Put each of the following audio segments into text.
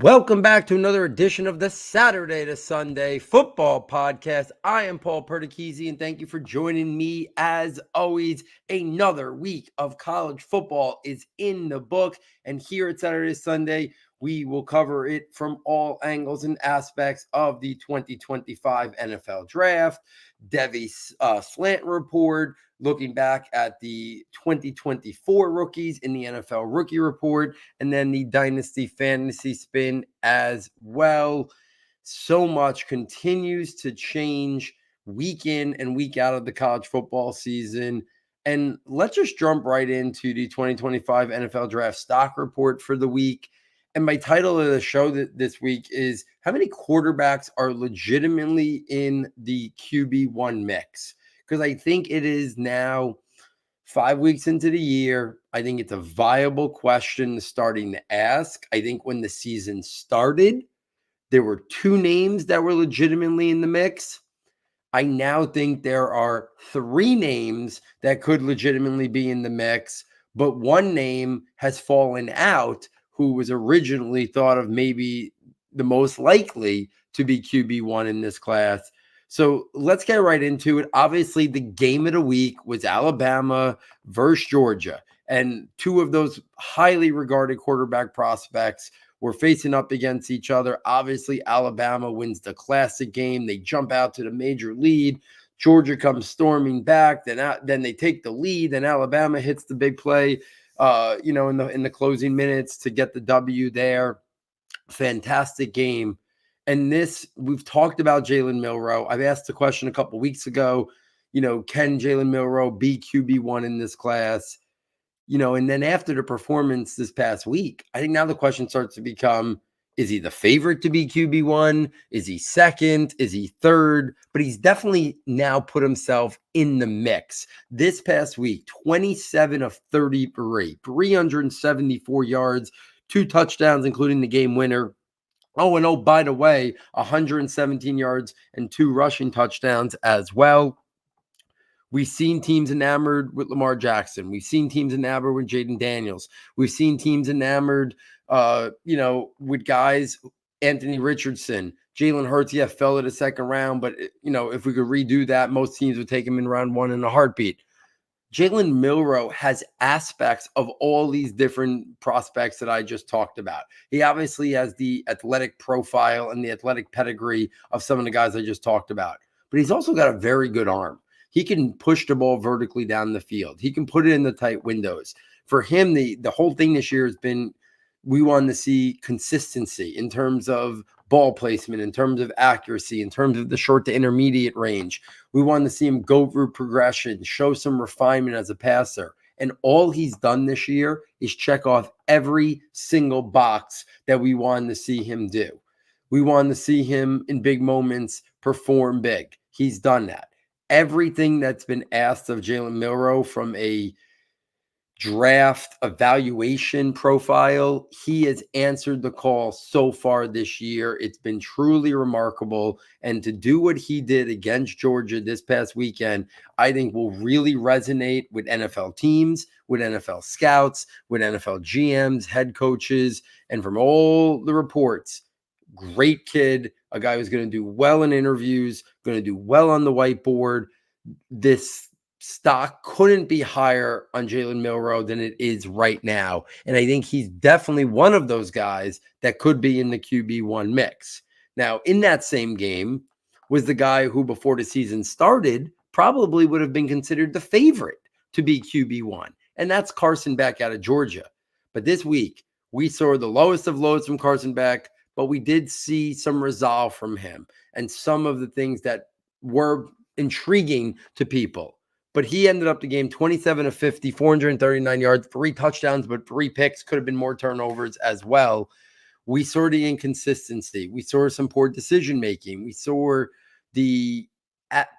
Welcome back to another edition of the Saturday to Sunday Football Podcast. I am Paul Perdichizzi, and thank you for joining me. As always, another week of college football is in the book, and here at Saturday to Sunday, we will cover it from all angles and aspects of the 2025 NFL Draft, Devy Slant Report, looking back at the 2024 rookies in the NFL Rookie Report, and then the Dynasty Fantasy Spin as well. So much continues to change week in and week out of the college football season. And let's just jump right into the 2025 NFL Draft Stock Report for the week. And my title of the show this week is how many quarterbacks are legitimately in the QB1 mix? Because I think it is now 5 weeks into the year. I think it's a viable question starting to ask. I think when the season started, there were 2 names that were legitimately in the mix. I now think there are 3 names that could legitimately be in the mix, but 1 name has fallen out who was originally thought of maybe the most likely to be QB1 in this class. So let's get right into it. Obviously, the game of the week was Alabama versus Georgia, and 2 of those highly regarded quarterback prospects were facing up against each other. Obviously, Alabama wins the classic game. They jump out to the major lead. Georgia comes storming back. Then they take the lead. Then Alabama hits the big play, in the closing minutes to get the W there. Fantastic game. And we've talked about Jalen Milroe. I've asked the question a couple weeks ago, can Jalen Milroe be QB1 in this class? And then after the performance this past week, I think now the question starts to become, is he the favorite to be QB1? Is he second? Is he third? But he's definitely now put himself in the mix. This past week, 27 of 33, 374 yards, 2 touchdowns, including the game winner. Oh, by the way, 117 yards and 2 rushing touchdowns as well. We've seen teams enamored with Lamar Jackson. We've seen teams enamored with Jaden Daniels. We've seen teams enamored, with guys, Anthony Richardson, Jalen Hurts. Yeah, fell to the second round, but, if we could redo that, most teams would take him in round 1 in a heartbeat. Jalen Milroe has aspects of all these different prospects that I just talked about. He obviously has the athletic profile and the athletic pedigree of some of the guys I just talked about, but he's also got a very good arm. He can push the ball vertically down the field. He can put it in the tight windows. For him, the whole thing this year has been, we want to see consistency in terms of ball placement, in terms of accuracy, in terms of the short to intermediate range. We want to see him go through progression, show some refinement as a passer. And all he's done this year is check off every single box that we want to see him do. We want to see him in big moments perform big. He's done that. Everything that's been asked of Jalen Milroe from a draft evaluation profile, he has answered the call so far this year. It's been truly remarkable. And to do what he did against Georgia this past weekend, I think will really resonate with NFL teams, with NFL scouts, with NFL GMs, head coaches, and from all the reports, great kid, a guy who's going to do well in interviews, going to do well on the whiteboard. This stock couldn't be higher on Jalen Milroe than it is right now. And I think he's definitely one of those guys that could be in the QB1 mix. Now, in that same game was the guy who, before the season started, probably would have been considered the favorite to be QB1. And that's Carson Beck out of Georgia. But this week, we saw the lowest of lows from Carson Beck, but we did see some resolve from him and some of the things that were intriguing to people. But he ended up the game 27 of 50, 439 yards, 3 touchdowns, but 3 picks. Could have been more turnovers as well. We saw the inconsistency. We saw some poor decision-making. We saw the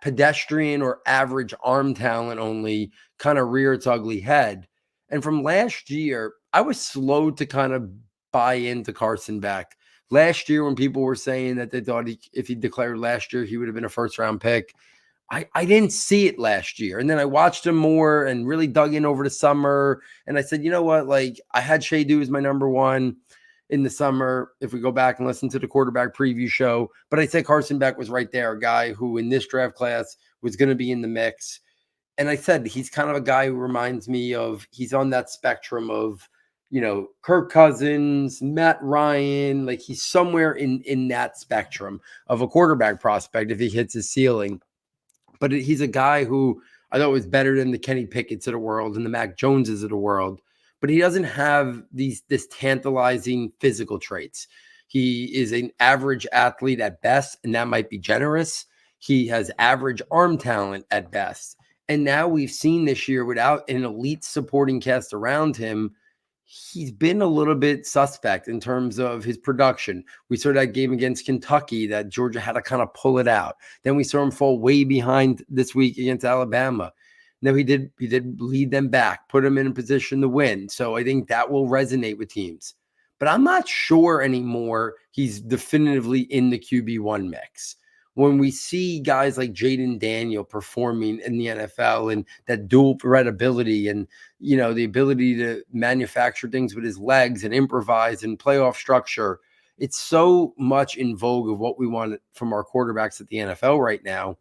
pedestrian or average arm talent only kind of rear its ugly head. And from last year, I was slow to kind of buy into Carson Beck. Last year, when people were saying that they thought if he declared last year, he would have been a first-round pick, I didn't see it last year. And then I watched him more and really dug in over the summer. And I said, you know what? Like, I had Shea Do as my number 1. in the summer if we go back and listen to the quarterback preview show. But I'd say Carson Beck was right there, a guy who in this draft class was going to be in the mix. And I said he's kind of a guy who reminds me of, he's on that spectrum of, Kirk Cousins, Matt Ryan, like he's somewhere in that spectrum of a quarterback prospect if he hits his ceiling. But he's a guy who I thought was better than the Kenny Pickett's of the world and the Mac Joneses of the world. But he doesn't have this tantalizing physical traits. He is an average athlete at best, and that might be generous. He has average arm talent at best. And now we've seen this year, without an elite supporting cast around him, he's been a little bit suspect in terms of his production. We saw that game against Kentucky that Georgia had to kind of pull it out. Then we saw him fall way behind this week against Alabama. Now he did lead them back, put them in a position to win. So I think that will resonate with teams. But I'm not sure anymore he's definitively in the QB1 mix. When we see guys like Jaden Daniel performing in the NFL and that dual threat ability and, the ability to manufacture things with his legs and improvise and playoff structure, it's so much in vogue of what we want from our quarterbacks at the NFL right now.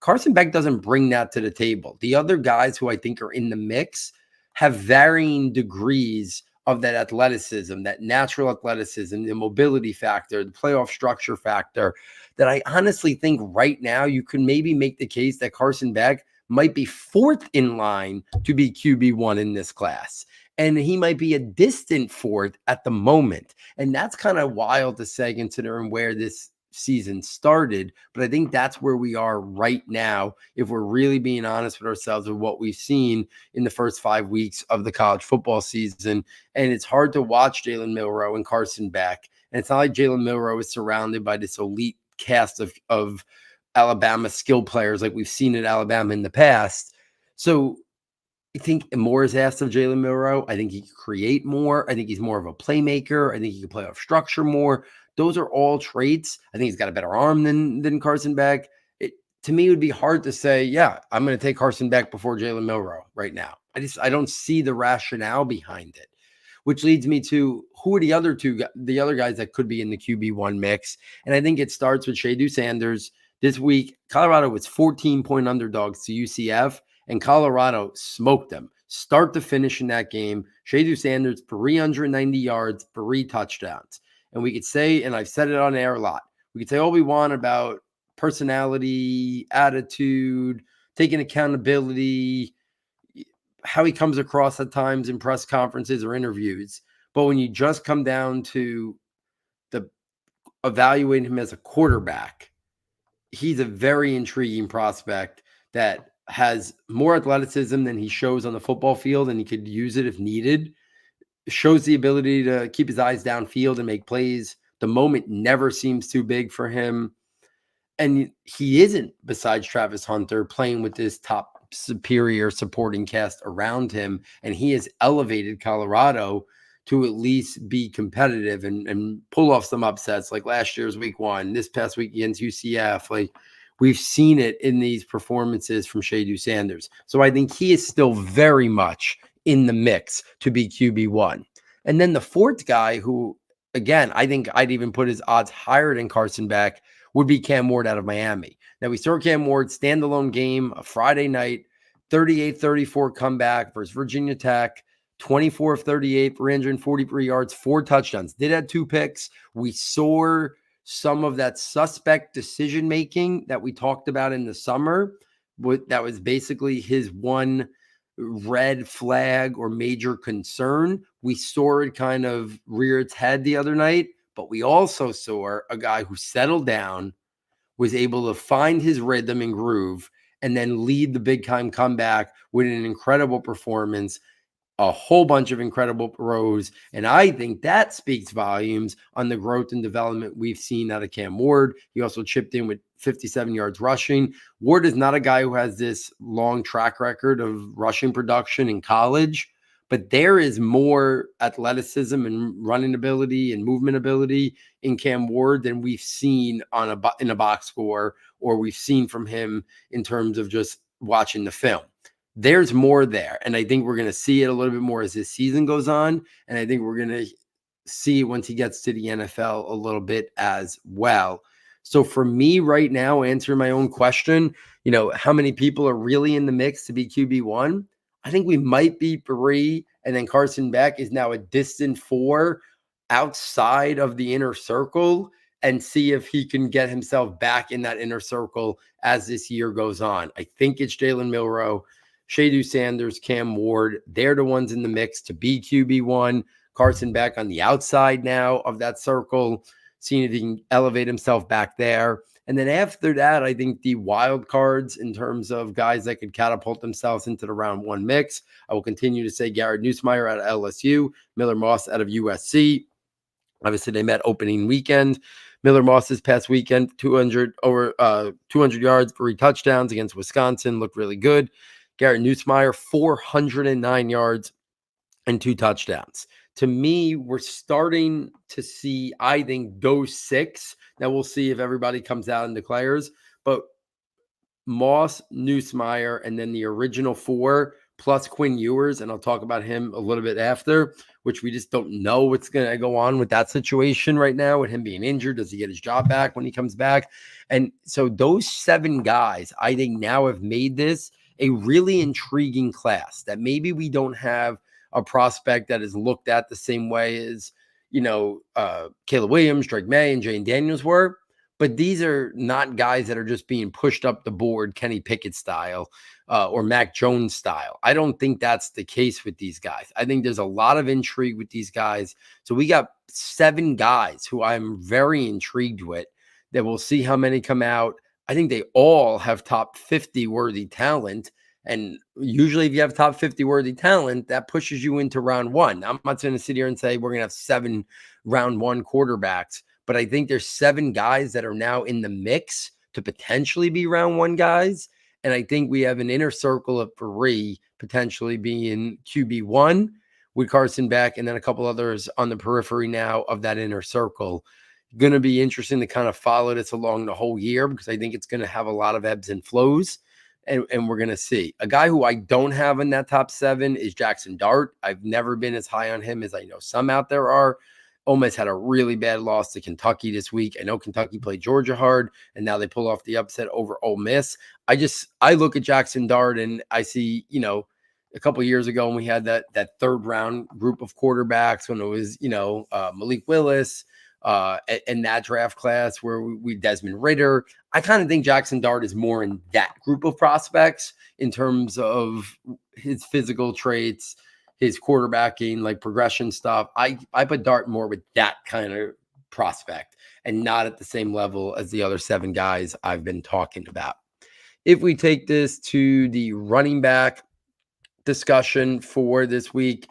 Carson Beck doesn't bring that to the table. The other guys who I think are in the mix have varying degrees of that athleticism, that natural athleticism, the mobility factor, the playoff structure factor, that I honestly think right now you can maybe make the case that Carson Beck might be fourth in line to be QB1 in this class. And he might be a distant fourth at the moment. And that's kind of wild to say considering where this season started, but I think that's where we are right now if we're really being honest with ourselves with what we've seen in the first 5 weeks of the college football season. And it's hard to watch Jalen Milroe and Carson Beck, and it's not like Jalen Milroe is surrounded by this elite cast of Alabama skill players like we've seen at Alabama in the past. So I think more is asked of Jalen Milroe. I think he can create more. I think he's more of a playmaker. I think he can play off structure more. Those are all traits. I think he's got a better arm than Carson Beck. To me, it would be hard to say, yeah, I'm going to take Carson Beck before Jalen Milroe right now. I don't see the rationale behind it, which leads me to who are the other guys that could be in the QB1 mix. And I think it starts with Shedeur Sanders. This week, Colorado was 14-point underdogs to UCF, and Colorado smoked them start to finish in that game. Shedeur Sanders, 390 yards, 3 touchdowns. And we could say, and I've said it on air a lot, we could say all we want about personality, attitude, taking accountability, how he comes across at times in press conferences or interviews. But when you just come down to evaluating him as a quarterback, he's a very intriguing prospect that has more athleticism than he shows on the football field, and he could use it if needed. Shows the ability to keep his eyes downfield and make plays. The moment never seems too big for him. And he isn't, besides Travis Hunter, playing with this top superior supporting cast around him. And he has elevated Colorado to at least be competitive and pull off some upsets like last year's week 1, this past week against UCF. Like we've seen it in these performances from Shedeur Sanders. So I think he is still very much in the mix to be QB1. And then the fourth guy who, again, I think I'd even put his odds higher than Carson Beck would be Cam Ward out of Miami. Now we saw Cam Ward standalone game, a Friday night, 38-34 comeback versus Virginia Tech, 24 of 38, 343 yards, 4 touchdowns. Did have 2 picks. We saw some of that suspect decision-making that we talked about in the summer. That was basically his one red flag or major concern. We saw it kind of rear its head the other night, but we also saw a guy who settled down, was able to find his rhythm and groove, and then lead the big-time comeback with an incredible performance, a whole bunch of incredible throws. And I think that speaks volumes on the growth and development we've seen out of Cam Ward. He also chipped in with 57 yards rushing. Ward is not a guy who has this long track record of rushing production in college, but there is more athleticism and running ability and movement ability in Cam Ward than we've seen in a box score, or we've seen from him in terms of just watching the film. There's more there, and I think we're going to see it a little bit more as this season goes on, and I think we're going to see once he gets to the NFL a little bit as well. So for me right now, answering my own question, how many people are really in the mix to be QB1? I think we might be 3, and then Carson Beck is now a distant 4 outside of the inner circle, and see if he can get himself back in that inner circle as this year goes on. I think it's Jalen Milroe, Shadu Sanders, Cam Ward. They're the ones in the mix to be QB1. Carson Beck on the outside now of that circle, seeing if he can elevate himself back there. And then after that, I think the wild cards in terms of guys that could catapult themselves into the round 1 mix, I will continue to say Garrett Nussmeier out of LSU, Miller Moss out of USC. Obviously, they met opening weekend. Miller Moss this past weekend, 200 yards, 3 touchdowns against Wisconsin, looked really good. Garrett Nussmeier, 409 yards and 2 touchdowns. To me, we're starting to see, I think, those 6. Now we'll see if everybody comes out and declares, but Moss, Nussmeier, and then the original 4 plus Quinn Ewers, and I'll talk about him a little bit after, which we just don't know what's going to go on with that situation right now with him being injured. Does he get his job back when he comes back? And so those 7 guys, I think, now have made this a really intriguing class that maybe we don't have a prospect that is looked at the same way as, Caleb Williams, Drake May, and Jane Daniels were. But these are not guys that are just being pushed up the board, Kenny Pickett style or Mac Jones style. I don't think that's the case with these guys. I think there's a lot of intrigue with these guys. So we got 7 guys who I'm very intrigued with that we'll see how many come out. I think they all have top 50 worthy talent. And usually if you have top 50 worthy talent, that pushes you into round 1. I'm not going to sit here and say we're going to have 7 round 1 quarterbacks, but I think there's 7 guys that are now in the mix to potentially be round 1 guys. And I think we have an inner circle of 3 potentially being QB1 with Carson Beck, and then a couple others on the periphery now of that inner circle. Going to be interesting to kind of follow this along the whole year because I think it's going to have a lot of ebbs and flows. And we're going to see. A guy who I don't have in that top 7 is Jackson Dart. I've never been as high on him as I know some out there are. Almost had a really bad loss to Kentucky this week. I know Kentucky played Georgia hard, and now they pull off the upset over Ole Miss. I look at Jackson Dart, and I see, a couple of years ago when we had that 3rd round group of quarterbacks when it was, Malik Willis, and that draft class where we Desmond Ridder. I kind of think Jackson Dart is more in that group of prospects in terms of his physical traits, his quarterbacking, like progression stuff. I put Dart more with that kind of prospect and not at the same level as the other 7 guys I've been talking about. If we take this to the running back discussion for this week,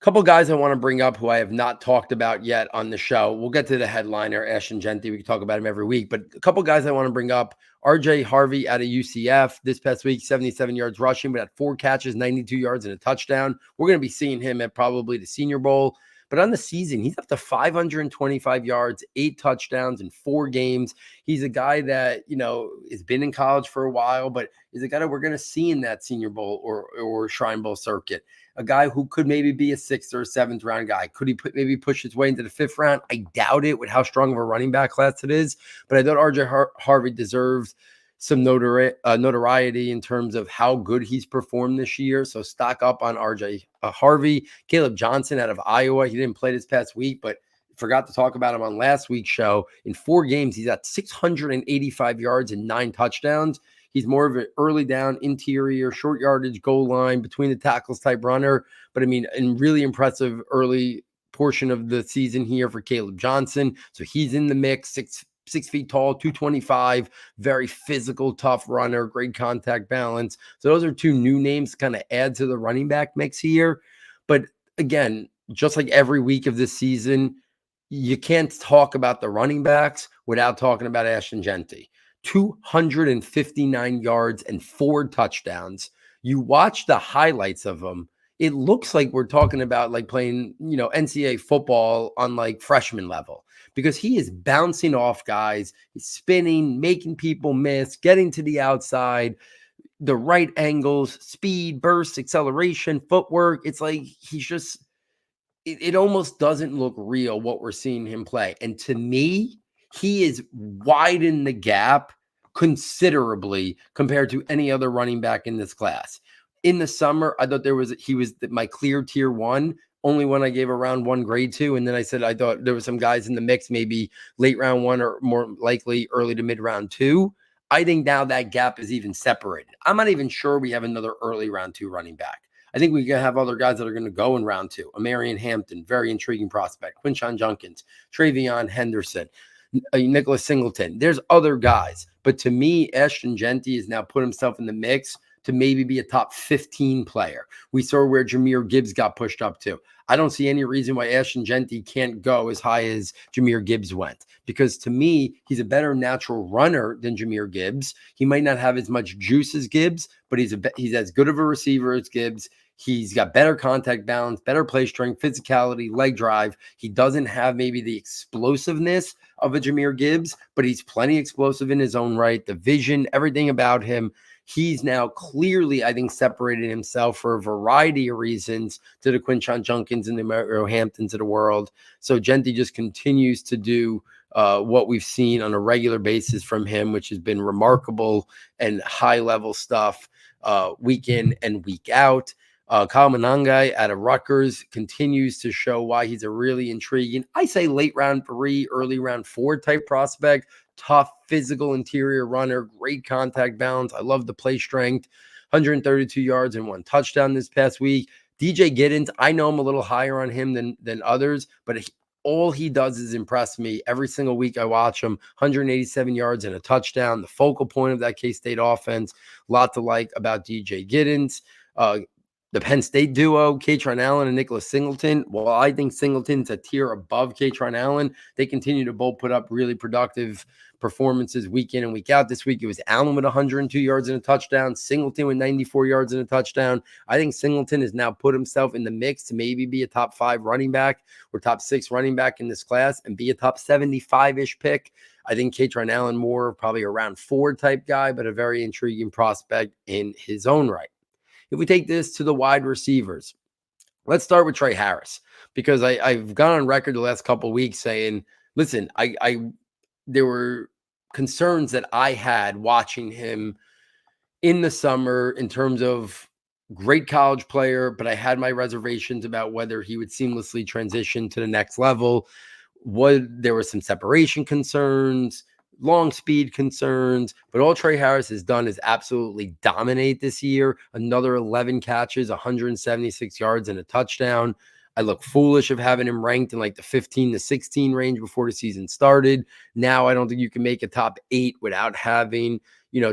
a couple guys I want to bring up who I have not talked about yet on the show. We'll get to the headliner, Ashton Genty. We can talk about him every week. But a couple guys I want to bring up. RJ Harvey out of UCF this past week, 77 yards rushing, but had 4 catches, 92 yards, and a touchdown. We're going to be seeing him at probably the Senior Bowl. But on the season, he's up to 525 yards, 8 touchdowns in 4 games. He's a guy that, has been in college for a while, but is a guy that we're going to see in that Senior Bowl or Shrine Bowl circuit. A guy who could maybe be a 6th or 7th round guy. Could he maybe push his way into the 5th round? I doubt it with how strong of a running back class it is. But I thought RJ Harvey deserves some notoriety in terms of how good he's performed this year. So stock up on RJ Harvey. Caleb Johnson out of Iowa. He didn't play this past week, but forgot to talk about him on last week's show. In 4 games, he's at 685 yards and 9 touchdowns. He's more of an early down, interior, short yardage, goal line, between the tackles type runner. But, a really impressive early portion of the season here for Caleb Johnson. So he's in the mix, 6 feet tall, 225, very physical, tough runner, great contact balance. So those are 2 new names to kind of add to the running back mix here. But again, just like every week of this season, you can't talk about the running backs without talking about Ashton Genty. 259 yards and 4 touchdowns. You watch the highlights of him, it looks like we're talking about like playing, NCAA football on like freshman level because he is bouncing off guys, he's spinning, making people miss, getting to the outside, the right angles, speed, burst, acceleration, footwork. It's like he's just it almost doesn't look real what we're seeing him play. And to me, he is widened the gap considerably compared to any other running back in this class. In the summer, I thought he was my clear tier one, only when I gave a round one grade to. And then I said I thought there were some guys in the mix, maybe late round one or more likely early to mid round two. I think now that gap is even separated. I'm not even sure we have another early round two running back. I think we can have other guys that are going to go in round two. Amarian Hampton, very intriguing prospect. Quinshon Judkins, Travion Henderson, Nicholas Singleton. There's other guys. But to me, Ashton Jeanty has now put himself in the mix to maybe be a top 15 player. We saw where Jahmyr Gibbs got pushed up to. I don't see any reason why Ashton Jeanty can't go as high as Jahmyr Gibbs went, because to me, he's a better natural runner than Jahmyr Gibbs. He might not have as much juice as Gibbs, but he's as good of a receiver as Gibbs. He's got better contact balance, better play strength, physicality, leg drive. He doesn't have maybe the explosiveness of a Jahmyr Gibbs, but he's plenty explosive in his own right. The vision, everything about him. He's now clearly, I think, separated himself for a variety of reasons to the Quinshon Judkins and the Mario Hamptons of the world. So Jeanty just continues to do what we've seen on a regular basis from him, which has been remarkable and high-level stuff week in and week out. Kyle Monangai out of Rutgers continues to show why he's a really intriguing, I say late round 3, early round 4 type prospect. Tough, physical interior runner, great contact balance. I love the play strength. 132 yards and 1 touchdown this past week. DJ Giddens, I know I'm a little higher on him than others, but all he does is impress me. Every single week I watch him. 187 yards and a touchdown. The focal point of that K-State offense. A lot to like about DJ Giddens. The Penn State duo, Kaytron Allen and Nicholas Singleton. Well, I think Singleton's a tier above Kaytron Allen. They continue to both put up really productive performances week in and week out. This week, it was Allen with 102 yards and a touchdown, Singleton with 94 yards and a touchdown. I think Singleton has now put himself in the mix to maybe be a top 5 running back or top 6 running back in this class and be a top 75-ish pick. I think Kaytron Allen more probably a round 4 type guy, but a very intriguing prospect in his own right. If we take this to the wide receivers, let's start with Trey Harris, because I've gone on record the last couple of weeks saying, listen, there were concerns that I had watching him in the summer in terms of great college player, but I had my reservations about whether he would seamlessly transition to the next level. There were some separation concerns, long speed concerns, but all Trey Harris has done is absolutely dominate this year. Another 11 catches, 176 yards and a touchdown. I look foolish of having him ranked in like the 15 to 16 range before the season started. Now I don't think you can make a top 8 without having,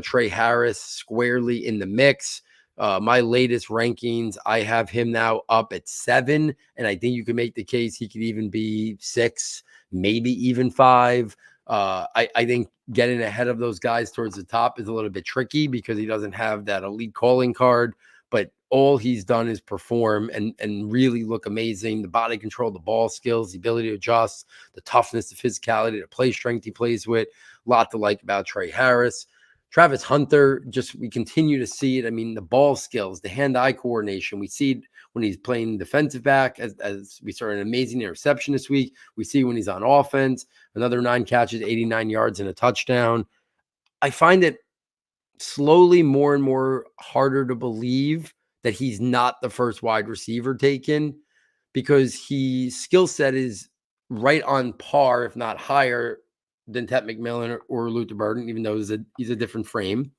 Trey Harris squarely in the mix. My latest rankings, I have him now up at 7, and I think you can make the case he could even be 6, maybe even 5. I think getting ahead of those guys towards the top is a little bit tricky because he doesn't have that elite calling card, but all he's done is perform and really look amazing. The body control, the ball skills, the ability to adjust, the toughness, the physicality, the play strength he plays with. A lot to like about Trey Harris. Travis Hunter, we continue to see it. I mean, the ball skills, the hand-eye coordination, we see it when he's playing defensive back, as we saw an amazing interception this week. We see when he's on offense, another 9 catches, 89 yards and a touchdown. I find it slowly more and more harder to believe that he's not the first wide receiver taken, because his skill set is right on par, if not higher, than Tet McMillan or Luther Burden, even though he's a different frame.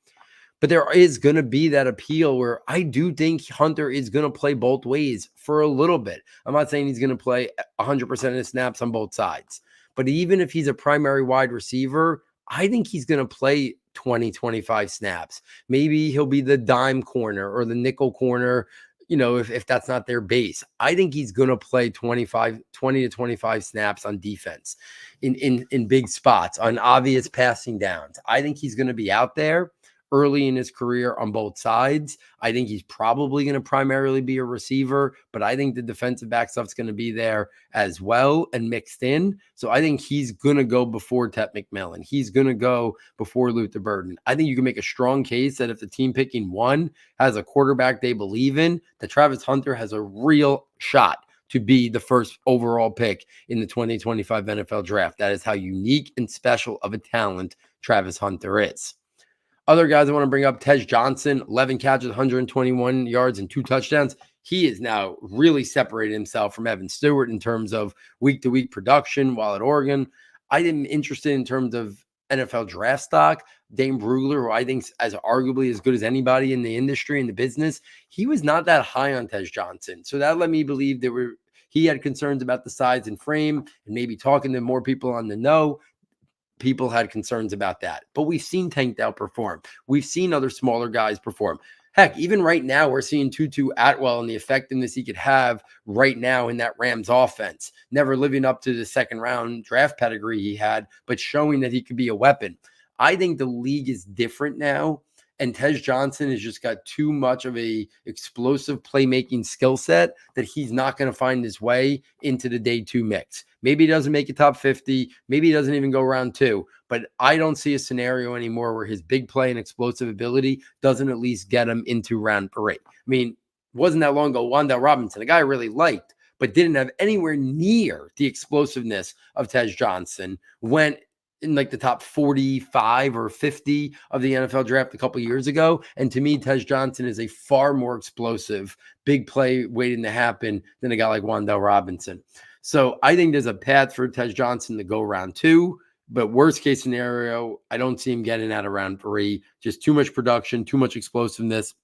But there is going to be that appeal where I do think Hunter is going to play both ways for a little bit. I'm not saying he's going to play 100% of the snaps on both sides. But even if he's a primary wide receiver, I think he's going to play 20, 25 snaps. Maybe he'll be the dime corner or the nickel corner, if that's not their base. I think he's going to play 20 to 25 snaps on defense in big spots, on obvious passing downs. I think he's going to be out there early in his career on both sides. I think he's probably going to primarily be a receiver, but I think the defensive back stuff's going to be there as well and mixed in. So I think he's going to go before Tet McMillan. He's going to go before Luther Burden. I think you can make a strong case that if the team picking 1 has a quarterback they believe in, that Travis Hunter has a real shot to be the first overall pick in the 2025 NFL draft. That is how unique and special of a talent Travis Hunter is. Other guys I want to bring up, Tej Johnson, 11 catches, 121 yards, and 2 touchdowns. He is now really separated himself from Evan Stewart in terms of week-to-week production while at Oregon. I am interested in terms of NFL draft stock. Dane Brugler, who I think is arguably as good as anybody in the industry, in the business, he was not that high on Tej Johnson. So that led me believe he had concerns about the size and frame, and maybe talking to more people on the know, people had concerns about that. But we've seen Tank Dell perform. We've seen other smaller guys perform. Heck, even right now, we're seeing Tutu Atwell and the effectiveness he could have right now in that Rams offense. Never living up to the second round draft pedigree he had, but showing that he could be a weapon. I think the league is different now, and Tej Johnson has just got too much of a explosive playmaking skill set that he's not going to find his way into the day 2 mix. Maybe he doesn't make it top 50. Maybe he doesn't even go round 2. But I don't see a scenario anymore where his big play and explosive ability doesn't at least get him into round 3. I mean, it wasn't that long ago, Wan'Dale Robinson, a guy I really liked, but didn't have anywhere near the explosiveness of Tej Johnson, went in like the top 45 or 50 of the NFL draft a couple years ago. And to me, Tej Johnson is a far more explosive, big play waiting to happen than a guy like Wan'Dale Robinson. So I think there's a path for Tej Johnson to go round 2. But worst case scenario, I don't see him getting out of round 3. Just too much production, too much explosiveness,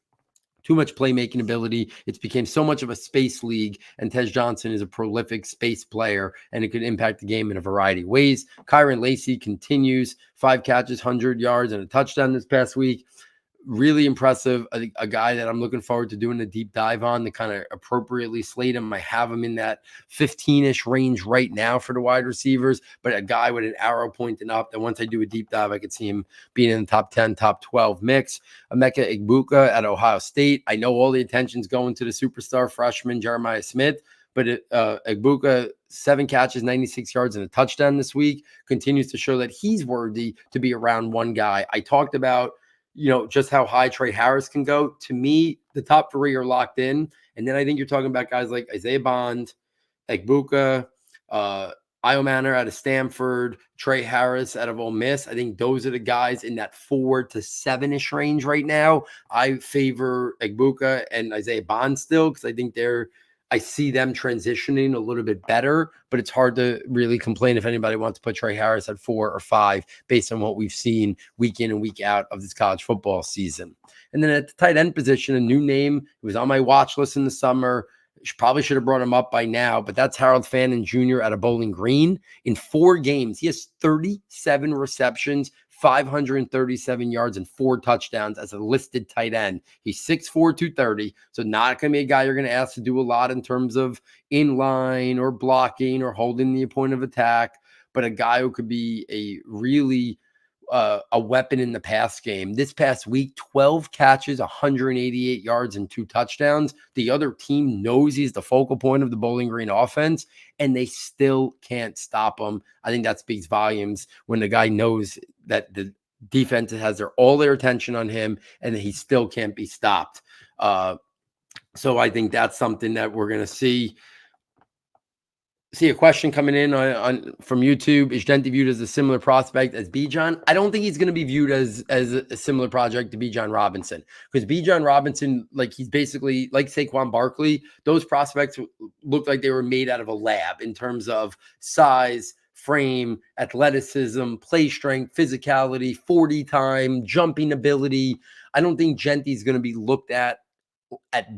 too much playmaking ability. It's became so much of a space league, and Tej Johnson is a prolific space player, and it could impact the game in a variety of ways. Kyron Lacey continues, 5 catches, 100 yards, and a touchdown this past week. Really impressive. A guy that I'm looking forward to doing a deep dive on to kind of appropriately slate him. I have him in that 15-ish range right now for the wide receivers, but a guy with an arrow pointing up that once I do a deep dive, I could see him being in the top 10, top 12 mix. Emeka Egbuka at Ohio State. I know all the attention's going to the superstar freshman Jeremiah Smith, but Egbuka, 7 catches, 96 yards, and a touchdown this week, continues to show that he's worthy to be a round 1 guy. I talked about just how high Trey Harris can go. To me, the top 3 are locked in. And then I think you're talking about guys like Isaiah Bond, Egbuka, Io Manor out of Stanford, Trey Harris out of Ole Miss. I think those are the guys in that 4 to 7-ish range right now. I favor Egbuka and Isaiah Bond still because I think I see them transitioning a little bit better, but it's hard to really complain if anybody wants to put Trey Harris at 4 or 5 based on what we've seen week in and week out of this college football season. And then at the tight end position, a new name. It was on my watch list in the summer. Probably should have brought him up by now, but that's Harold Fannin Jr. out of Bowling Green. In 4 games, he has 37 receptions, 537 yards, and 4 touchdowns as a listed tight end. He's 6'4", 230, so not going to be a guy you're going to ask to do a lot in terms of in-line or blocking or holding the point of attack, but a guy who could be a really a weapon in the pass game. This past week, 12 catches, 188 yards, and 2 touchdowns. The other team knows he's the focal point of the Bowling Green offense, and they still can't stop him. I think that speaks volumes when the guy knows that the defense has all their attention on him and that he still can't be stopped. So I think that's something that we're going to see. See a question coming in on from YouTube. Is Genti viewed as a similar prospect as Bijan? I don't think he's going to be viewed as a similar project to Bijan Robinson, because Bijan Robinson, like, he's basically like Saquon Barkley. Those prospects looked like they were made out of a lab in terms of size, frame, athleticism, play strength, physicality, 40 time, jumping ability. I don't think Genti's going to be looked at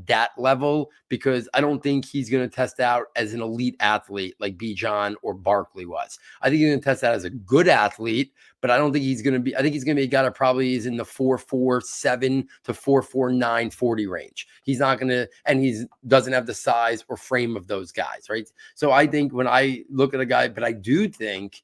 that level, because I don't think he's going to test out as an elite athlete like Bijan or Barkley was. I think he's going to test out as a good athlete, but I don't think he's going to be, I think he's going to be a guy that probably is in the 4.47 to 4.49 40 range. He's not going to, and he doesn't have the size or frame of those guys, right? So I think when I look at a guy, but I do think,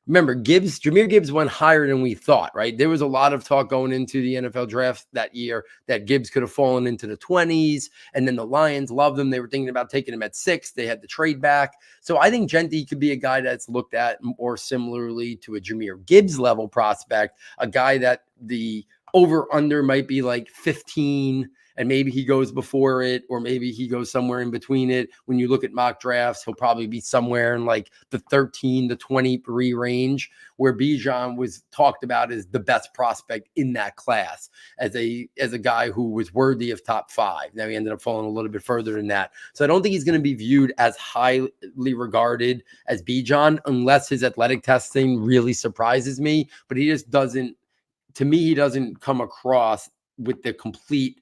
remember, Jahmyr Gibbs went higher than we thought, right? There was a lot of talk going into the NFL draft that year that Gibbs could have fallen into the 20s, and then the Lions loved him. They were thinking about taking him at 6. They had the trade back. So I think Genti could be a guy that's looked at more similarly to a Jahmyr Gibbs level prospect, a guy that the over-under might be like 15, And maybe he goes before it, or maybe he goes somewhere in between it. When you look at mock drafts, he'll probably be somewhere in like the 13 to 23 range, where Bijan was talked about as the best prospect in that class, as a guy who was worthy of top 5. Now he ended up falling a little bit further than that. So I don't think he's going to be viewed as highly regarded as Bijan, unless his athletic testing really surprises me. But he just doesn't, to me, he doesn't come across with the complete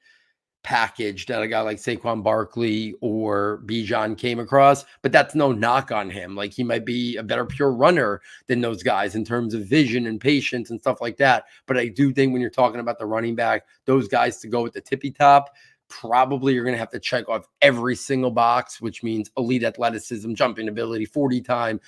package that a guy like Saquon Barkley or Bijan came across. But that's no knock on him. Like, he might be a better pure runner than those guys in terms of vision and patience and stuff like that. But I do think when you're talking about the running back, those guys to go at the tippy top, probably you're going to have to check off every single box, which means elite athleticism, jumping ability, 40 time,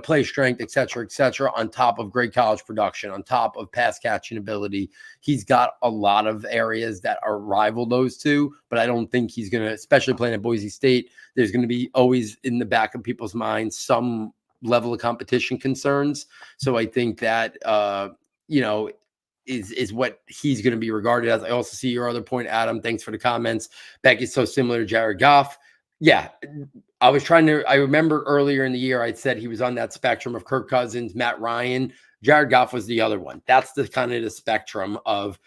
play strength, et cetera, on top of great college production, on top of pass catching ability. He's got a lot of areas that are rival those two, but I don't think he's going to, especially playing at Boise State, there's going to be always in the back of people's minds some level of competition concerns. So I think that, is what he's going to be regarded as. I also see your other point, Adam. Thanks for the comments. Becky's so similar to Jared Goff. Yeah, I remember earlier in the year, I said he was on that spectrum of Kirk Cousins, Matt Ryan. Jared Goff was the other one. That's the kind of the spectrum of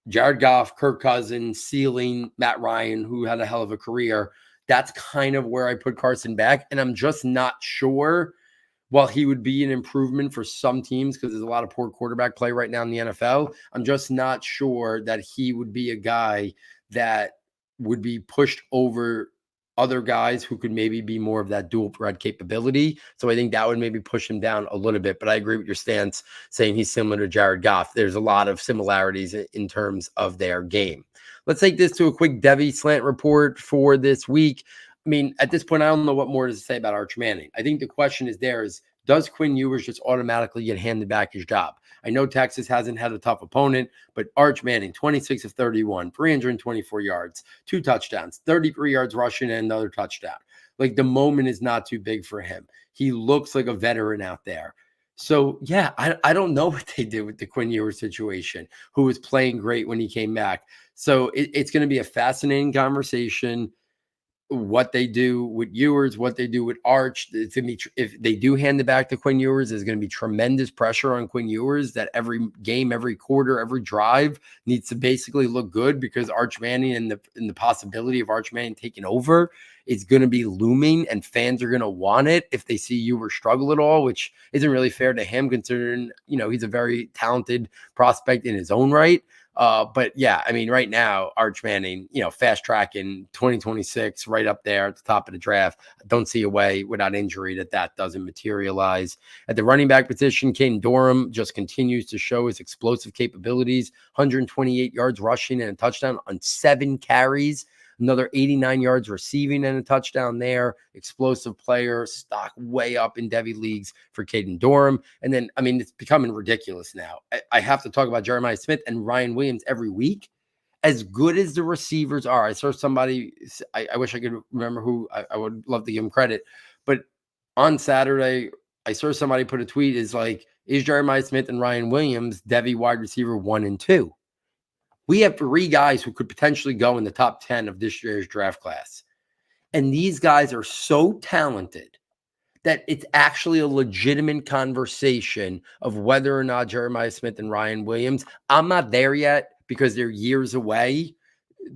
Jared Goff, Kirk Cousins, ceiling, Matt Ryan, who had a hell of a career. That's kind of where I put Carson back. And I'm just not sure, while he would be an improvement for some teams because there's a lot of poor quarterback play right now in the NFL, I'm just not sure that he would be a guy that would be pushed over other guys who could maybe be more of that dual threat capability. So I think that would maybe push him down a little bit. But I agree with your stance saying he's similar to Jared Goff. There's a lot of similarities in terms of their game. Let's take this to a quick Devy Slant Report for this week. I mean, at this point, I don't know what more to say about Arch Manning. I think the question is, does Quinn Ewers just automatically get handed back his job? I know Texas hasn't had a tough opponent, but Arch Manning, 26 of 31, 324 yards, 2 touchdowns, 33 yards rushing, and another touchdown. Like, the moment is not too big for him. He looks like a veteran out there. So, yeah, I don't know what they did with the Quinn Ewers situation, who was playing great when he came back. So it's going to be a fascinating conversation. What they do with Ewers, what they do with Arch. It's going to be, if they do hand it back to Quinn Ewers, there's going to be tremendous pressure on Quinn Ewers that every game, every quarter, every drive needs to basically look good, because Arch Manning and the possibility of Arch Manning taking over is going to be looming, and fans are going to want it if they see Ewers struggle at all, which isn't really fair to him, considering, he's a very talented prospect in his own right. But yeah, I mean, right now, Arch Manning, fast tracking 2026 right up there at the top of the draft. I don't see a way without injury that doesn't materialize. At the running back position, Caden Durham just continues to show his explosive capabilities, 128 yards rushing and a touchdown on 7 carries. Another 89 yards receiving and a touchdown there. Explosive player, stock way up in Devy leagues for Caden Durham. And then, I mean, it's becoming ridiculous now. I have to talk about Jeremiah Smith and Ryan Williams every week. As good as the receivers are, I saw somebody, I wish I could remember who, I would love to give him credit. But on Saturday, I saw somebody put a tweet, is Jeremiah Smith and Ryan Williams Devy wide receiver 1 and 2? We have 3 guys who could potentially go in the top 10 of this year's draft class. And these guys are so talented that it's actually a legitimate conversation of whether or not Jeremiah Smith and Ryan Williams. I'm not there yet because they're years away.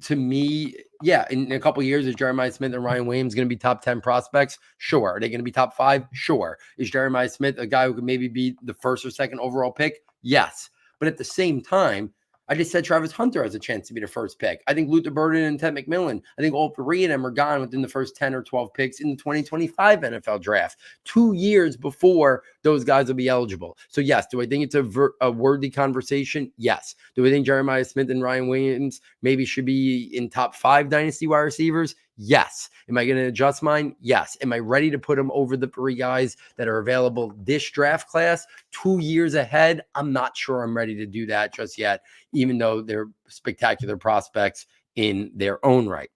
To me, yeah, in a couple of years, is Jeremiah Smith and Ryan Williams going to be top 10 prospects? Sure. Are they going to be top 5? Sure. Is Jeremiah Smith a guy who could maybe be the first or second overall pick? Yes. But at the same time, I just said Travis Hunter has a chance to be the first pick. I think Luther Burden and Ted McMillan, I think all 3 of them are gone within the first 10 or 12 picks in the 2025 NFL draft, 2 years before those guys will be eligible. So yes, do I think it's a worthy conversation? Yes. Do I think Jeremiah Smith and Ryan Williams maybe should be in top 5 dynasty wide receivers? Yes. Am I going to adjust mine? Yes. Am I ready to put them over the 3 guys that are available this draft class 2 years ahead? I'm not sure I'm ready to do that just yet, even though they're spectacular prospects in their own right.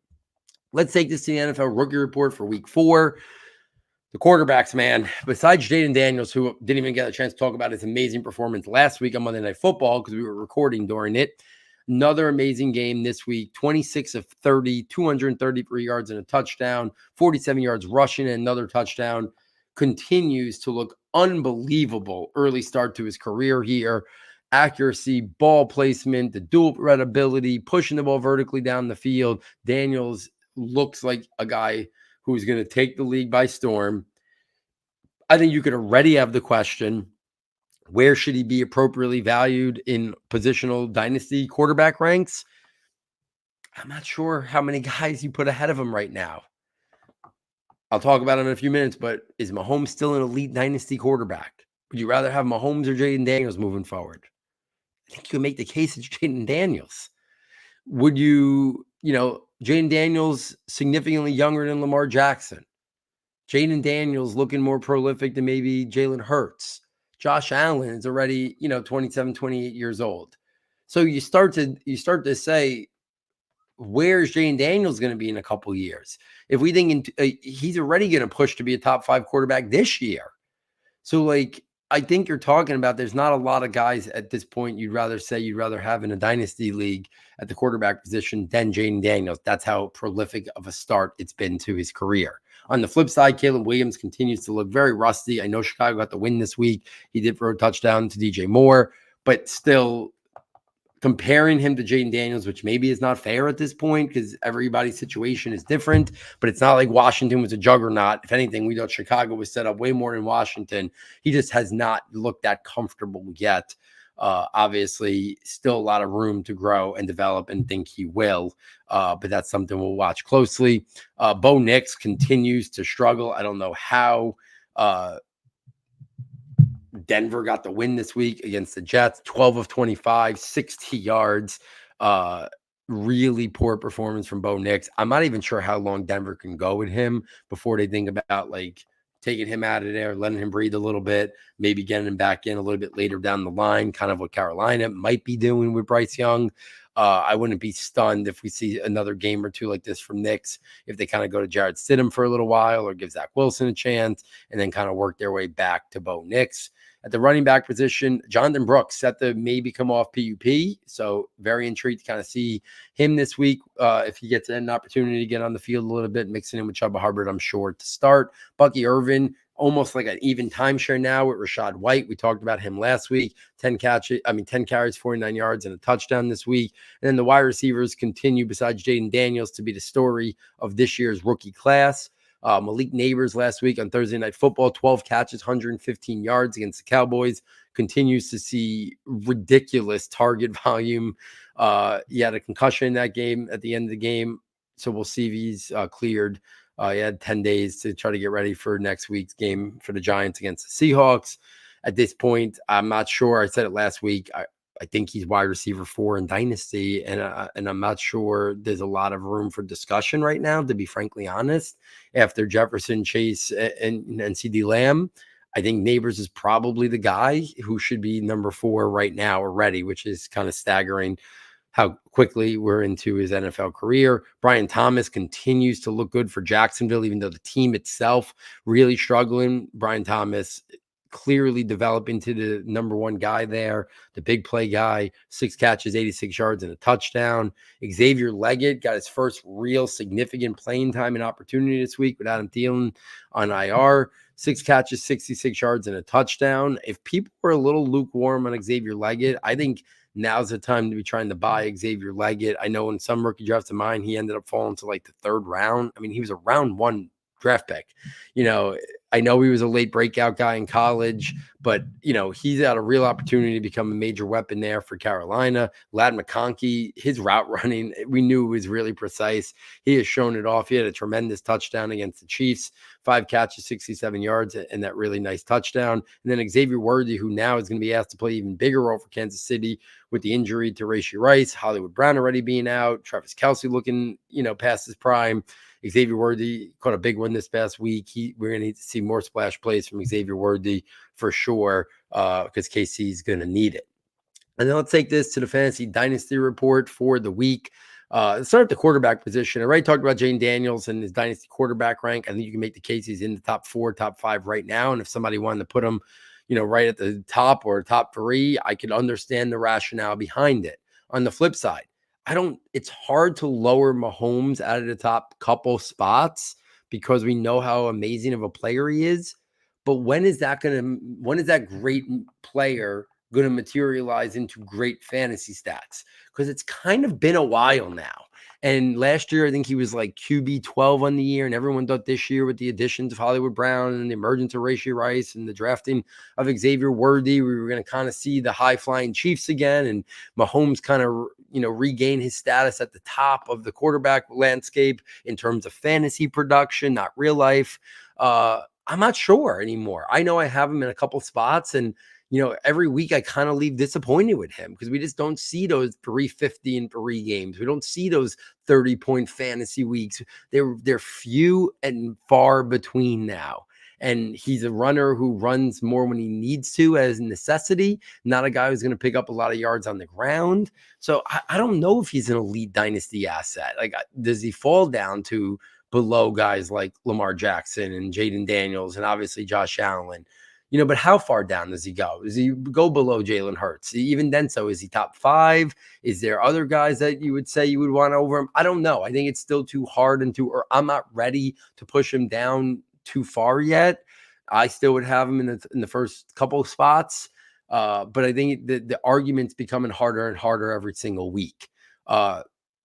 Let's take this to the NFL rookie report for week 4. The quarterbacks, man, besides Jaden Daniels, who didn't even get a chance to talk about his amazing performance last week on Monday Night Football because we were recording during it, Another amazing game this week, 26 of 30, 233 yards and a touchdown, 47 yards rushing and another touchdown. Continues to look unbelievable early start to his career here. Accuracy, ball placement, the dual threat ability, pushing the ball vertically down the field. Daniels looks like a guy who's going to take the league by storm. I think you could already have the question, where should he be appropriately valued in positional dynasty quarterback ranks? I'm not sure how many guys you put ahead of him right now. I'll talk about him in a few minutes, but is Mahomes still an elite dynasty quarterback? Would you rather have Mahomes or Jaden Daniels moving forward? I think you can make the case it's Jaden Daniels. Would Jaden Daniels significantly younger than Lamar Jackson. Jaden Daniels looking more prolific than maybe Jalen Hurts. Josh Allen is already, 27, 28 years old. So you start to say, where's Jaden Daniels going to be in a couple of years? If we think he's already going to push to be a top 5 quarterback this year. So I think you're talking about there's not a lot of guys at this point you'd rather have in a dynasty league at the quarterback position than Jaden Daniels. That's how prolific of a start it's been to his career. On the flip side, Caleb Williams continues to look very rusty. I know Chicago got the win this week. He did throw a touchdown to DJ Moore, but still comparing him to Jaden Daniels, which maybe is not fair at this point because everybody's situation is different, but it's not like Washington was a juggernaut. If anything, we thought Chicago was set up way more than Washington. He just has not looked that comfortable yet. Obviously, still a lot of room to grow and develop, and think he will. But that's something we'll watch closely. Bo Nix continues to struggle. I don't know how. Denver got the win this week against the Jets, 12 of 25, 60 yards. Really poor performance from Bo Nix. I'm not even sure how long Denver can go with him before they think about taking him out of there, letting him breathe a little bit, maybe getting him back in a little bit later down the line, kind of what Carolina might be doing with Bryce Young. I wouldn't be stunned if we see another game or two like this from Nix, if they kind of go to Jarrett Stidham for a little while or give Zach Wilson a chance and then kind of work their way back to Bo Nix. At the running back position, Jonathan Brooks set to maybe come off PUP. So very intrigued to kind of see him this week. If he gets an opportunity to get on the field a little bit, mixing in with Chuba Hubbard, I'm sure to start. Bucky Irvin, almost like an even timeshare now with Rachaad White. We talked about him last week. 10 carries, 49 yards, and a touchdown this week. And then the wide receivers continue, besides Jaden Daniels, to be the story of this year's rookie class. Malik Neighbors last week on Thursday Night Football, 12 catches, 115 yards against the Cowboys, continues to see ridiculous target volume. He had a concussion in that game at the end of the game, so we'll see if he's cleared. He had 10 days to try to get ready for next week's game for the Giants against the Seahawks. At this point, I'm not sure. I said it last week. I think he's wide receiver 4 in Dynasty, and I'm not sure there's a lot of room for discussion right now, to be frankly honest. After Jefferson, Chase, and CeeDee Lamb, I think Neighbors is probably the guy who should be number 4 right now already, which is kind of staggering how quickly we're into his NFL career. Brian Thomas continues to look good for Jacksonville, even though the team itself really struggling. Brian Thomas clearly develop into the number 1 guy there, the big play guy, 6 catches, 86 yards, and a touchdown. Xavier Leggett got his first real significant playing time and opportunity this week with Adam Thielen on IR. 6 catches, 66 yards, and a touchdown. If people were a little lukewarm on Xavier Leggett, I think now's the time to be trying to buy Xavier Leggett. I know in some rookie drafts of mine, he ended up falling to the 3rd round. I mean, he was a round 1 draft pick. I know he was a late breakout guy in college, but, he's had a real opportunity to become a major weapon there for Carolina. Ladd McConkey, his route running, we knew was really precise. He has shown it off. He had a tremendous touchdown against the Chiefs, 5 catches, 67 yards, and that really nice touchdown. And then Xavier Worthy, who now is going to be asked to play even bigger role for Kansas City with the injury to Rashee Rice, Hollywood Brown already being out, Travis Kelce looking, past his prime. Xavier Worthy caught a big one this past week. We're going to need to see more splash plays from Xavier Worthy for sure, because KC is going to need it. And then let's take this to the Fantasy Dynasty Report for the week. Let's start at the quarterback position. I already talked about Jaden Daniels and his Dynasty quarterback rank. I think you can make the case he's in the top 4, top 5 right now. And if somebody wanted to put him, right at the top or top 3, I could understand the rationale behind it. on the flip side, it's hard to lower Mahomes out of the top couple spots because we know how amazing of a player he is. But when is that great player going to materialize into great fantasy stats? Because it's kind of been a while now. And last year, I think he was like QB12 on the year, and everyone thought this year with the additions of Hollywood Brown and the emergence of Rashee Rice and the drafting of Xavier Worthy, we were going to kind of see the high-flying Chiefs again, and Mahomes kind of, regain his status at the top of the quarterback landscape in terms of fantasy production, not real life. I'm not sure anymore. I know I have him in a couple spots, and every week I kind of leave disappointed with him because we just don't see those 350 in 3 games. We don't see those 30-point fantasy weeks. They're few and far between now. And he's a runner who runs more when he needs to as a necessity, not a guy who's going to pick up a lot of yards on the ground. So I don't know if he's an elite dynasty asset. Like, does he fall down to below guys like Lamar Jackson and Jaden Daniels and obviously Josh Allen? But how far down does he go? Does he go below Jalen Hurts? Even then, so is he top 5? Is there other guys that you would say you would want over him? I don't know. I think it's still too hard or I'm not ready to push him down too far yet. I still would have him in the first couple of spots. But I think the argument's becoming harder and harder every single week.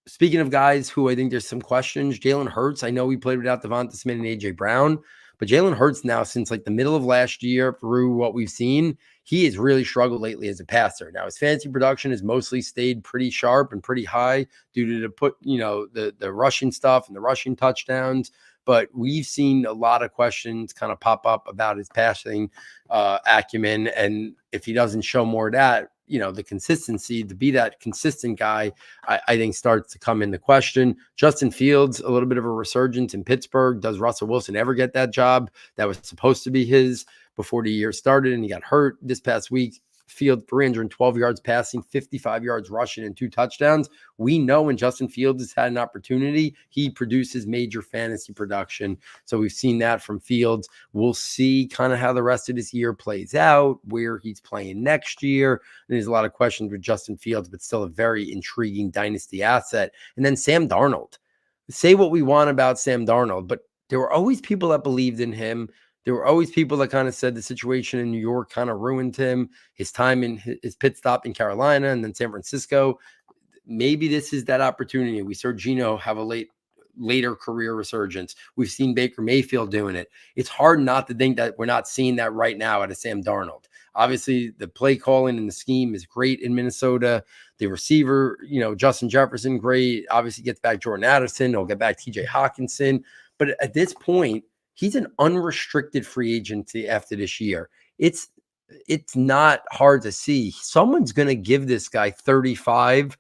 Speaking of guys who I think there's some questions, Jalen Hurts, I know we played without Devonta Smith and A.J. Brown, but Jalen Hurts now, since like the middle of last year through what we've seen, he has really struggled lately as a passer. Now, his fantasy production has mostly stayed pretty sharp and pretty high due to the rushing stuff and the rushing touchdowns. But we've seen a lot of questions kind of pop up about his passing acumen. And if he doesn't show more of that, the consistency to be that consistent guy, I think starts to come into question. Justin Fields, a little bit of a resurgence in Pittsburgh. Does Russell Wilson ever get that job that was supposed to be his before the year started and he got hurt this past week? Field 312 yards passing, 55 yards rushing, and 2 touchdowns. We know when Justin Fields has had an opportunity, he produces major fantasy production. So we've seen that from Fields. We'll see kind of how the rest of this year plays out, where he's playing next year. And there's a lot of questions with Justin Fields, but still a very intriguing dynasty asset. And then Sam Darnold. Say what we want about Sam Darnold, but there were always people that believed in him. There were always people that kind of said the situation in New York kind of ruined him, his time in his pit stop in Carolina and then San Francisco. Maybe this is that opportunity. We saw Geno have a later career resurgence. We've seen Baker Mayfield doing it. It's hard not to think that we're not seeing that right now out of Sam Darnold. Obviously, the play calling and the scheme is great in Minnesota. The receiver, Justin Jefferson, great. Obviously gets back Jordan Addison. He'll get back TJ Hawkinson. But at this point, he's an unrestricted free agency after this year. It's not hard to see. Someone's going to give this guy $35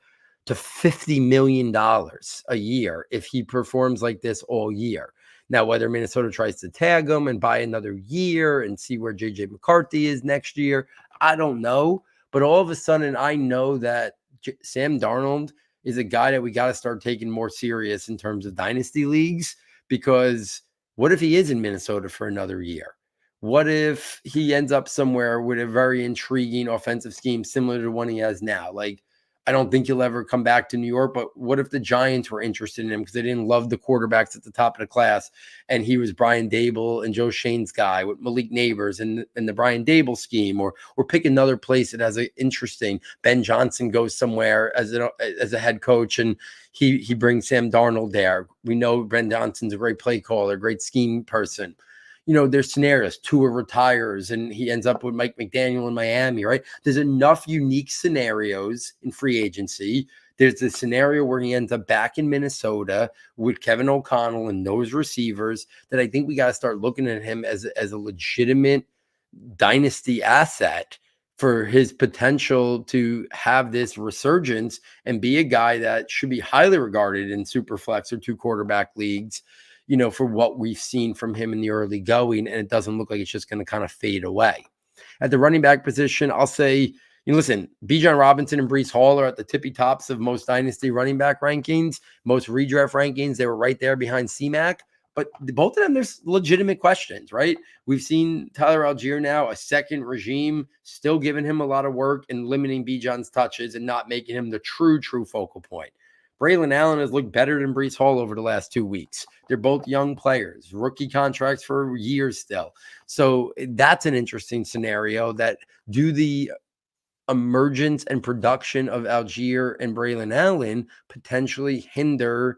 to $50 million a year if he performs like this all year. Now, whether Minnesota tries to tag him and buy another year and see where J.J. McCarthy is next year, I don't know. But all of a sudden, I know that Sam Darnold is a guy that we got to start taking more serious in terms of dynasty leagues, because what if he is in Minnesota for another year? What if he ends up somewhere with a very intriguing offensive scheme similar to the one he has now? Like, I don't think he'll ever come back to New York, but what if the Giants were interested in him because they didn't love the quarterbacks at the top of the class, and he was Brian Dable and Joe Shane's guy with Malik Neighbors and the Brian Dable scheme, or pick another place that has an interesting Ben Johnson goes somewhere as a head coach and he brings Sam Darnold there. We know Ben Johnson's a great play caller, great scheme person. There's scenarios. Tua retires and he ends up with Mike McDaniel in Miami, right? There's enough unique scenarios in free agency. There's a scenario where he ends up back in Minnesota with Kevin O'Connell and those receivers that I think we got to start looking at him as a legitimate dynasty asset for his potential to have this resurgence and be a guy that should be highly regarded in super flex or 2 quarterback leagues, for what we've seen from him in the early going, and it doesn't look like it's just going to kind of fade away. At the running back position, I'll say, listen, Bijan Robinson and Breece Hall are at the tippy tops of most dynasty running back rankings, most redraft rankings. They were right there behind C-Mac, but both of them, there's legitimate questions, right? We've seen Tyler Algier now, a second regime, still giving him a lot of work and limiting Bijan's touches and not making him the true focal point. Braylon Allen has looked better than Breece Hall over the last 2 weeks. They're both young players, rookie contracts for years still. So that's an interesting scenario that do the emergence and production of Algier and Braylon Allen potentially hinder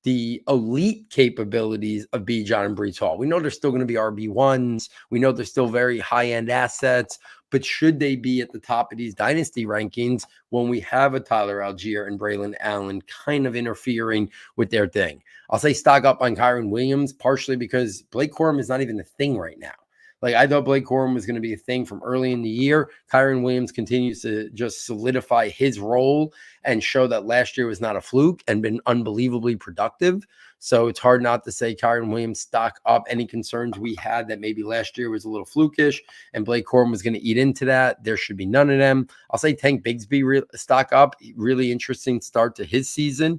the elite capabilities of Bijan and Breece Hall. We know they're still going to be RB1s. We know they're still very high-end assets, but should they be at the top of these dynasty rankings when we have a Tyler Algier and Braylon Allen kind of interfering with their thing? I'll say stock up on Kyren Williams, partially because Blake Corum is not even a thing right now. Like, I thought Blake Corum was going to be a thing from early in the year. Kyren Williams continues to just solidify his role and show that last year was not a fluke and been unbelievably productive. So it's hard not to say Kyren Williams stock up. Any concerns we had that maybe last year was a little flukish and Blake Corum was going to eat into that, there should be none of them. I'll say Tank Bigsby stock up. Really interesting start to his season.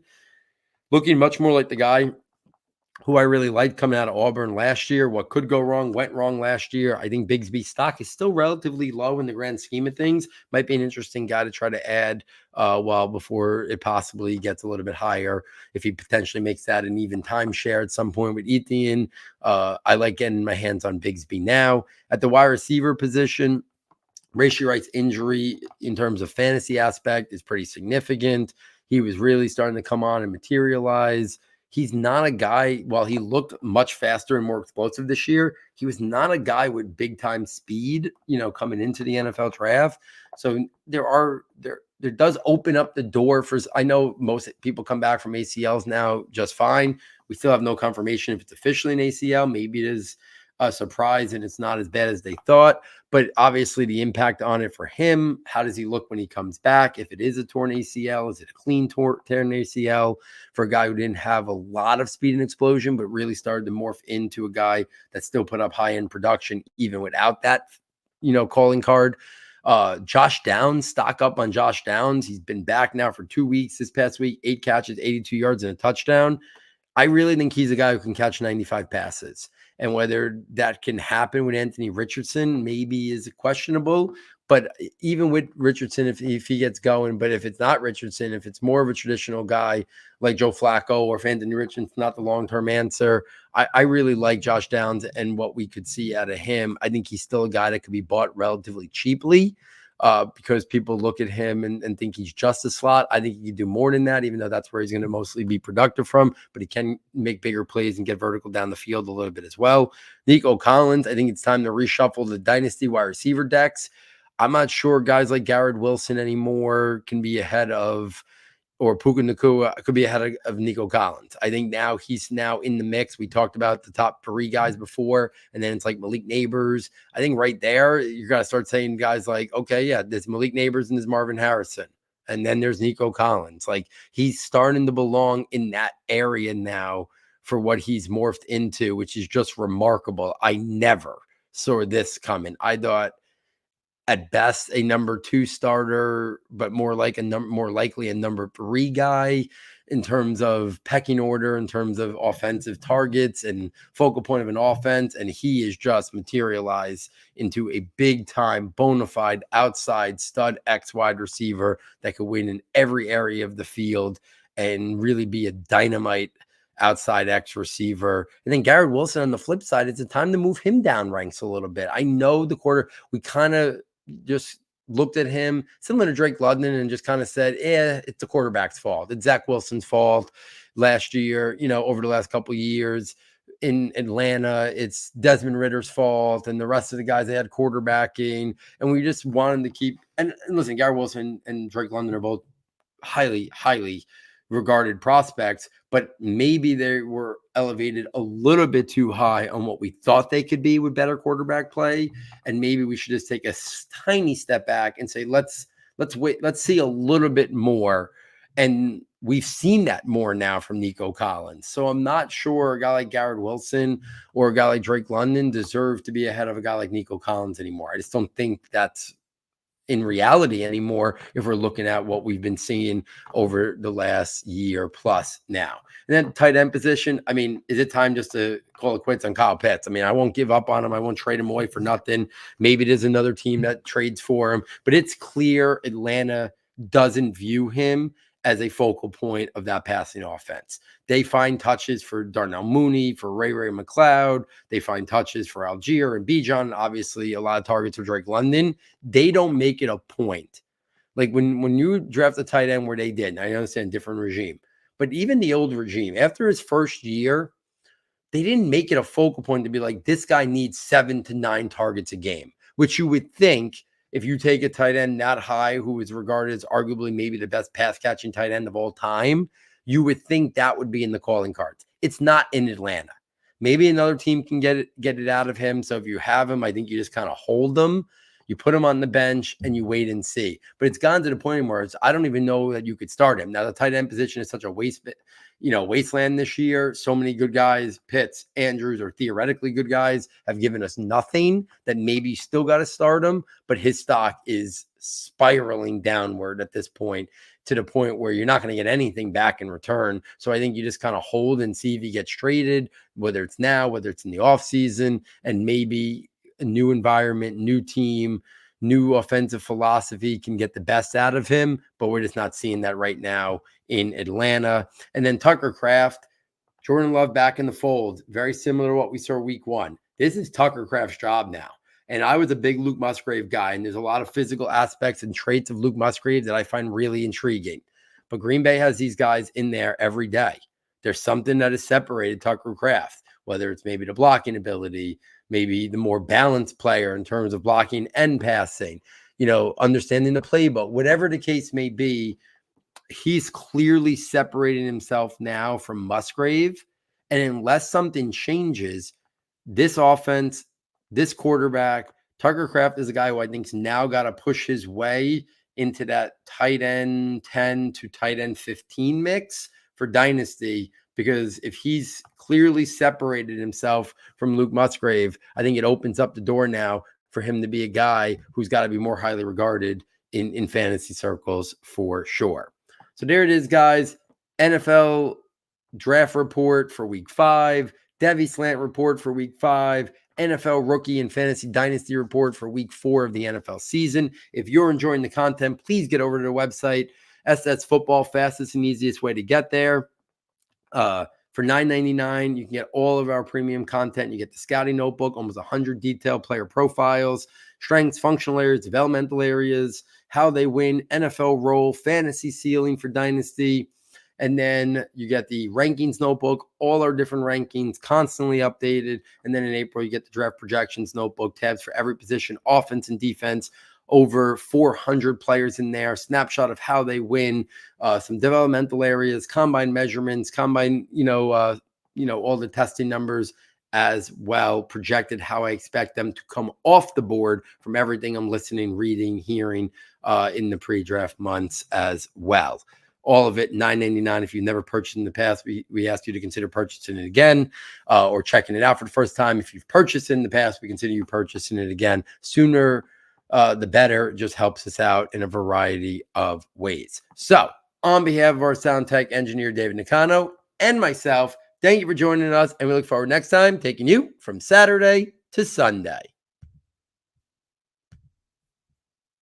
Looking much more like the guy who I really liked coming out of Auburn last year. What could go wrong went wrong last year. I think Bigsby stock is still relatively low in the grand scheme of things. Might be an interesting guy to try to add before it possibly gets a little bit higher. If he potentially makes that an even timeshare at some point with Etienne. I like getting my hands on Bigsby now. At the wide receiver position, Rashee Wright's injury in terms of fantasy aspect is pretty significant. He was really starting to come on and materialize. He's not a guy, while he looked much faster and more explosive this year, he was not a guy with big time speed, coming into the NFL draft. So there does open up the door for, I know most people come back from ACLs now just fine. We still have no confirmation if it's officially an ACL. Maybe it is a surprise and it's not as bad as they thought, but obviously the impact on it for him, how does he look when he comes back? If it is a torn ACL, is it a clean torn ACL for a guy who didn't have a lot of speed and explosion, but really started to morph into a guy that still put up high-end production even without that, calling card? Josh Downs, stock up on Josh Downs. He's been back now for 2 weeks. This past week, 8 catches, 82 yards and a touchdown. I really think he's a guy who can catch 95 passes. And whether that can happen with Anthony Richardson maybe is questionable. But even with Richardson, if he gets going, but if it's not Richardson, if it's more of a traditional guy like Joe Flacco, or if Anthony Richardson's not the long-term answer, I really like Josh Downs and what we could see out of him. I think he's still a guy that could be bought relatively cheaply. Because people look at him and think he's just a slot. I think he can do more than that, even though that's where he's going to mostly be productive from. But he can make bigger plays and get vertical down the field a little bit as well. Nico Collins, I think it's time to reshuffle the dynasty wide receiver decks. I'm not sure guys like Garrett Wilson anymore can be ahead of, or Puka Nacua could be ahead of Nico Collins. I think now he's now in the mix. We talked about the top 3 guys before, and then it's like Malik Neighbors. I think right there, you're going to start saying guys like, okay, yeah, there's Malik Neighbors and there's Marvin Harrison. And then there's Nico Collins. Like, he's starting to belong in that area now for what he's morphed into, which is just remarkable. I never saw this coming. I thought, at best, a number 2 starter, but more likely a number 3 guy in terms of pecking order, in terms of offensive targets and focal point of an offense. And he is just materialized into a big time bona fide outside stud X wide receiver that could win in every area of the field and really be a dynamite outside X receiver. And then Garrett Wilson on the flip side, it's a time to move him down ranks a little bit. I know we kind of just looked at him similar to Drake London and just kind of said, it's the quarterback's fault. It's Zach Wilson's fault last year, over the last couple of years in Atlanta. It's Desmond Ritter's fault and the rest of the guys they had quarterbacking. And we just wanted to keep, and listen, Garrett Wilson and Drake London are both highly, highly regarded prospects, but maybe they were elevated a little bit too high on what we thought they could be with better quarterback play. And maybe we should just take a tiny step back and say, let's wait, let's see a little bit more. And we've seen that more now from Nico Collins. So I'm not sure a guy like Garrett Wilson or a guy like Drake London deserve to be ahead of a guy like Nico Collins anymore. I just don't think that's in reality anymore if we're looking at what we've been seeing over the last year plus now. And then tight end position, I mean, is it time just to call it quits on Kyle Pitts? I mean, I won't give up on him. I won't trade him away for nothing. Maybe it is another team that trades for him, but it's clear Atlanta doesn't view him as a focal point of that passing offense. They find touches for Darnell Mooney, for Ray McLeod. They find touches for Algier and Bijan. Obviously, a lot of targets for Drake London. They don't make it a point. Like when you draft a tight end where they did, and I understand different regime, but even the old regime, after his first year, they didn't make it a focal point to be like, this guy needs 7 to 9 targets a game, which you would think if you take a tight end that high, who is regarded as arguably maybe the best pass catching tight end of all time, you would think that would be in the calling cards. It's not in Atlanta. Maybe another team can get it out of him. So if you have him, I think you just kind of hold them. You put him on the bench and you wait and see. But it's gone to the point where I don't even know that you could start him. Now, the tight end position is such a wasteland this year. So many good guys, Pitts, Andrews, or theoretically good guys, have given us nothing that maybe still got to start him. But his stock is spiraling downward at this point, to the point where you're not going to get anything back in return. So I think you just kind of hold and see if he gets traded, whether it's now, whether it's in the offseason, and maybe a new environment, new team, new offensive philosophy can get the best out of him, but we're just not seeing that right now in Atlanta. And then Tucker Kraft, Jordan Love back in the fold, very similar to what we saw week 1. This is Tucker Kraft's job now. And I was a big Luke Musgrave guy, and there's a lot of physical aspects and traits of Luke Musgrave that I find really intriguing. But Green Bay has these guys in there every day. There's something that has separated Tucker Kraft, whether it's maybe the blocking ability, maybe the more balanced player in terms of blocking and passing, understanding the playbook, whatever the case may be. He's clearly separating himself now from Musgrave. And unless something changes, this offense, this quarterback, Tucker Kraft is a guy who I think's now got to push his way into that tight end 10 to tight end 15 mix for Dynasty, because if he's clearly separated himself from Luke Musgrave, I think it opens up the door now for him to be a guy who's got to be more highly regarded in fantasy circles for sure. So there it is, guys. NFL Draft Report for Week 5, Devy Slant Report for Week 5, NFL Rookie and Fantasy Dynasty Report for Week 4 of the NFL season. If you're enjoying the content, please get over to the website, S2S Football, fastest and easiest way to get there. For $9.99, you can get all of our premium content. You get the scouting notebook, almost 100 detailed player profiles, strengths, functional areas, developmental areas, how they win, NFL role, fantasy ceiling for Dynasty. And then you get the rankings notebook, all our different rankings constantly updated. And then in April, you get the draft projections notebook, tabs for every position, offense and defense, over 400 players in there, snapshot of how they win, some developmental areas, combine measurements, combine, all the testing numbers as well, projected how I expect them to come off the board from everything I'm listening, reading, hearing in the pre-draft months as well. All of it, $9.99. If you've never purchased in the past, we ask you to consider purchasing it again or checking it out for the first time. If you've purchased in the past, we consider you purchasing it again. Sooner the better. It just helps us out in a variety of ways. So on behalf of our sound tech engineer, David Nakano, and myself, thank you for joining us, and we look forward next time taking you from Saturday to Sunday.